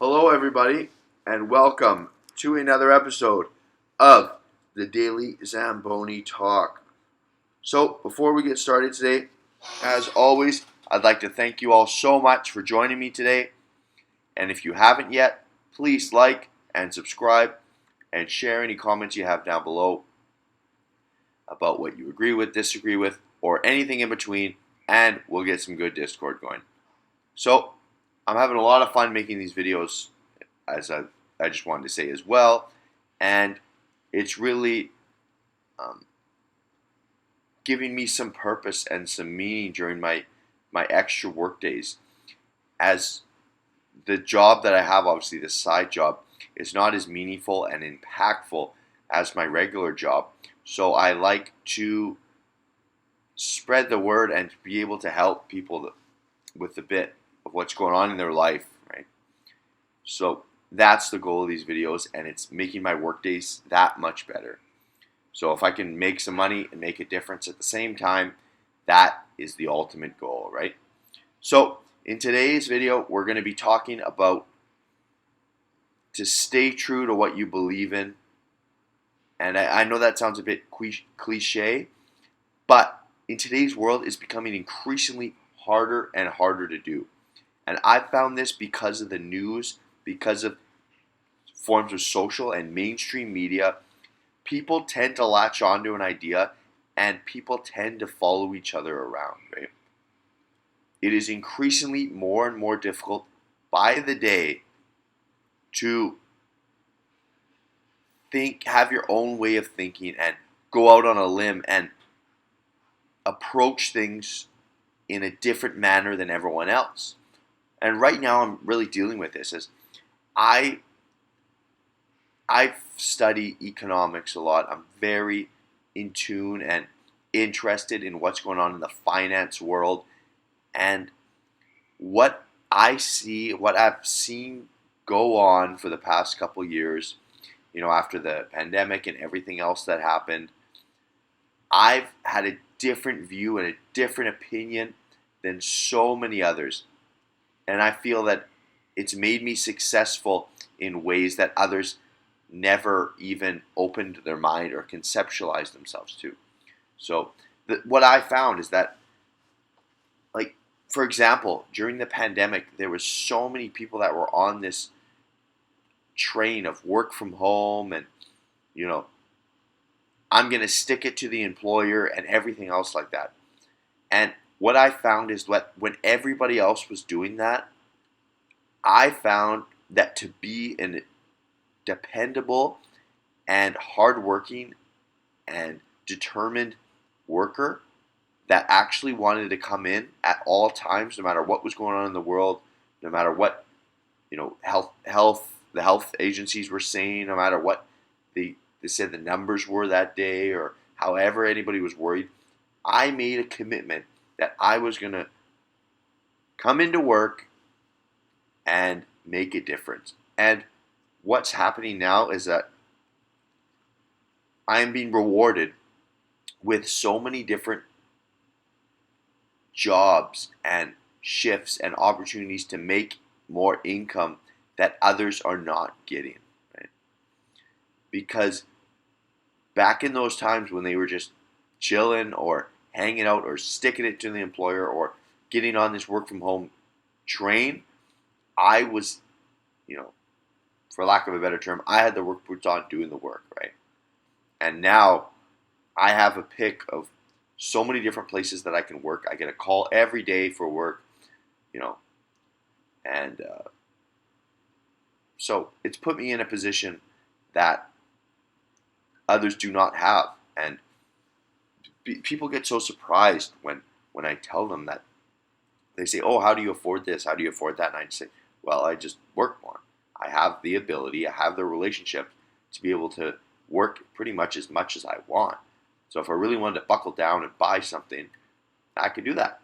Hello, everybody, and welcome to another episode of the Daily Zamboni Talk. So, before we get started today, as always, I'd like to thank you all so much for joining me today. And if you haven't yet, please like and subscribe and share any comments you have down below about what you agree with, disagree with, or anything in between, and we'll get some good Discord going. So, I'm having a lot of fun making these videos, as I just wanted to say as well, and it's really giving me some purpose and some meaning during my extra work days, as the job that I have, obviously the side job, is not as meaningful and impactful as my regular job. So I like to spread the word and be able to help people with a bit of what's going on in their life, right? So that's the goal of these videos, and it's making my work days that much better. So if I can make some money and make a difference at the same time, that is the ultimate goal, right? So in today's video, we're going to be talking about to stay true to what you believe in. And I know that sounds a bit cliche, but in today's world, it's becoming increasingly harder and harder to do. And I found this because of the news, because of forms of social and mainstream media. People tend to latch onto an idea, and people tend to follow each other around, right? It is increasingly more and more difficult by the day to have your own way of thinking and go out on a limb and approach things in a different manner than everyone else. And right now I'm really dealing with this as I study economics a lot. I'm very in tune and interested in what's going on in the finance world, and what I've seen go on for the past couple years, after the pandemic and everything else that happened. I've had a different view and a different opinion than so many others, and I feel that it's made me successful in ways that others never even opened their mind or conceptualized themselves to. So what I found is that, like, for example, during the pandemic, there were so many people that were on this train of work from home and, I'm going to stick it to the employer and everything else like that. And what I found is that when everybody else was doing that, I found that to be a dependable and hardworking and determined worker that actually wanted to come in at all times, no matter what was going on in the world, no matter what the health agencies were saying, no matter what they said the numbers were that day, or however anybody was worried, I made a commitment that I was going to come into work and make a difference. And what's happening now is that I am being rewarded with so many different jobs and shifts and opportunities to make more income that others are not getting, right? Because back in those times when they were just chilling or hanging out or sticking it to the employer or getting on this work from home train, I was, for lack of a better term, I had the work boots on doing the work, right? And now I have a pick of so many different places that I can work. I get a call every day for work, and so it's put me in a position that others do not have. And people get so surprised when I tell them that. They say, "Oh, how do you afford this? How do you afford that?" And I just say, "Well, I just work more. I have the ability, I have the relationship to be able to work pretty much as I want. So if I really wanted to buckle down and buy something, I could do that."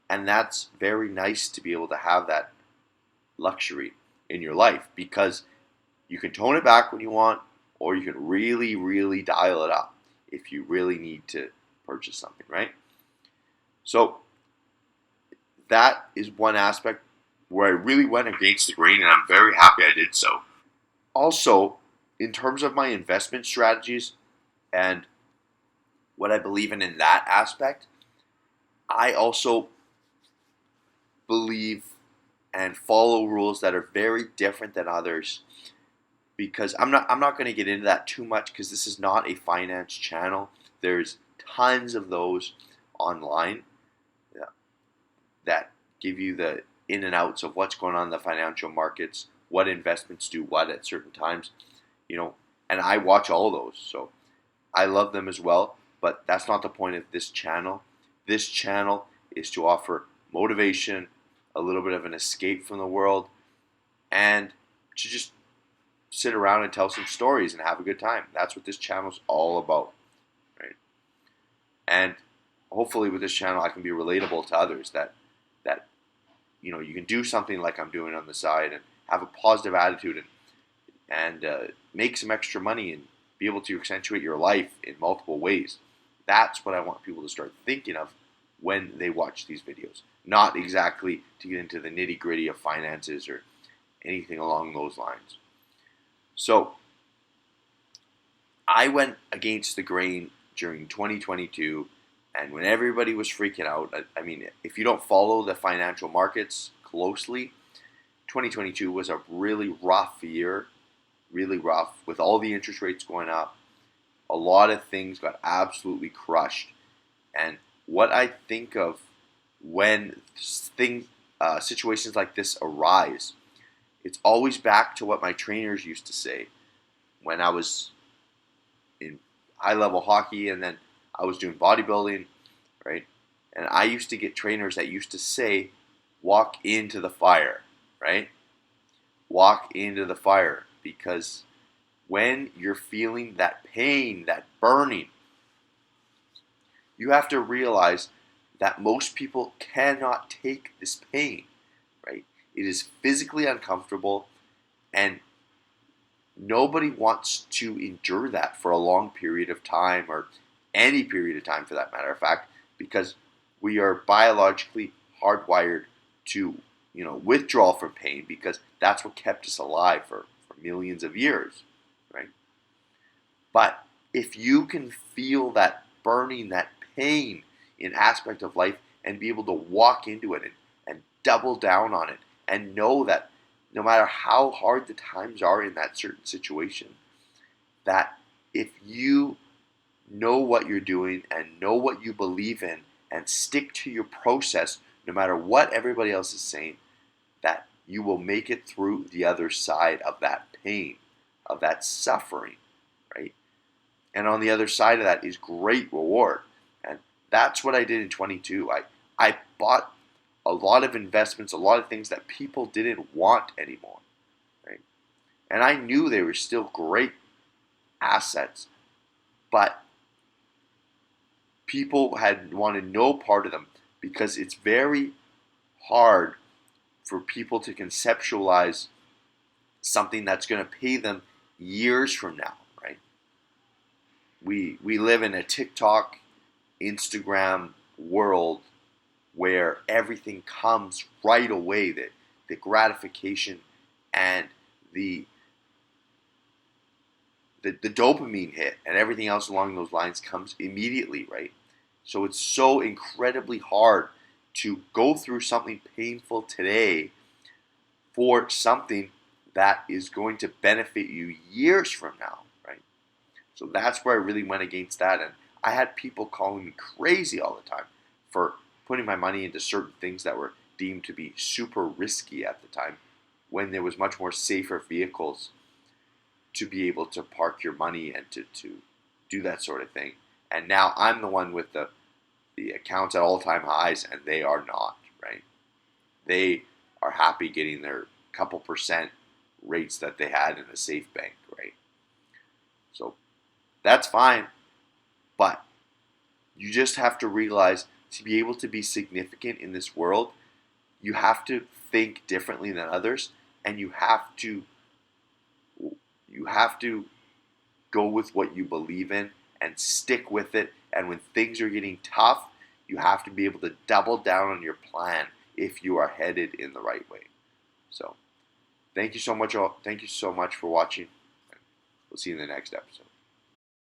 And that's very nice to be able to have that luxury in your life, because you can tone it back when you want, or you can really, really dial it up if you really need to purchase something, right? So that is one aspect where I really went against the grain, and I'm very happy I did so. Also, in terms of my investment strategies and what I believe in that aspect, I also believe and follow rules that are very different than others, because I'm not going to get into that too much because this is not a finance channel. There's tons of those online that give you the in and outs of what's going on in the financial markets, what investments do what at certain times, and I watch all those. So I love them as well, but that's not the point of this channel. This channel is to offer motivation, a little bit of an escape from the world, and to just sit around and tell some stories and have a good time. That's what this channel is all about, right? And hopefully with this channel I can be relatable to others, that you can do something like I'm doing on the side and have a positive attitude and make some extra money and be able to accentuate your life in multiple ways. That's what I want people to start thinking of when they watch these videos. Not exactly to get into the nitty gritty of finances or anything along those lines. So I went against the grain during 2022, and when everybody was freaking out, I mean, if you don't follow the financial markets closely, 2022 was a really rough year, really rough, with all the interest rates going up. A lot of things got absolutely crushed. And what I think of when situations like this arise, it's always back to what my trainers used to say when I was in high level hockey and then I was doing bodybuilding, right? And I used to get trainers that used to say, walk into the fire, right? Walk into the fire, because when you're feeling that pain, that burning, you have to realize that most people cannot take this pain, right? It is physically uncomfortable, and nobody wants to endure that for a long period of time, or any period of time for that matter of fact, because we are biologically hardwired to, withdraw from pain, because that's what kept us alive for millions of years, right? But if you can feel that burning, that pain in aspect of life, and be able to walk into it and double down on it, and know that no matter how hard the times are in that certain situation, that if you know what you're doing and know what you believe in and stick to your process, no matter what everybody else is saying, that you will make it through the other side of that pain, of that suffering, right? And on the other side of that is great reward. And that's what I did in 22. I bought a lot of investments, a lot of things that people didn't want anymore, right? And I knew they were still great assets, but people had wanted no part of them, because it's very hard for people to conceptualize something that's going to pay them years from now, right? We live in a TikTok, Instagram world where everything comes right away, the gratification and the dopamine hit and everything else along those lines comes immediately, right? So it's so incredibly hard to go through something painful today for something that is going to benefit you years from now, right? So that's where I really went against that. And I had people calling me crazy all the time for putting my money into certain things that were deemed to be super risky at the time, when there was much more safer vehicles to be able to park your money and to do that sort of thing. And now I'm the one with the accounts at all-time highs, and they are not, right? They are happy getting their couple percent rates that they had in a safe bank, right? So that's fine, but you just have to realize, to be able to be significant in this world, you have to think differently than others, and you have to go with what you believe in and stick with it. And when things are getting tough, you have to be able to double down on your plan if you are headed in the right way. So thank you so much. Thank you so much for watching. We'll see you in the next episode.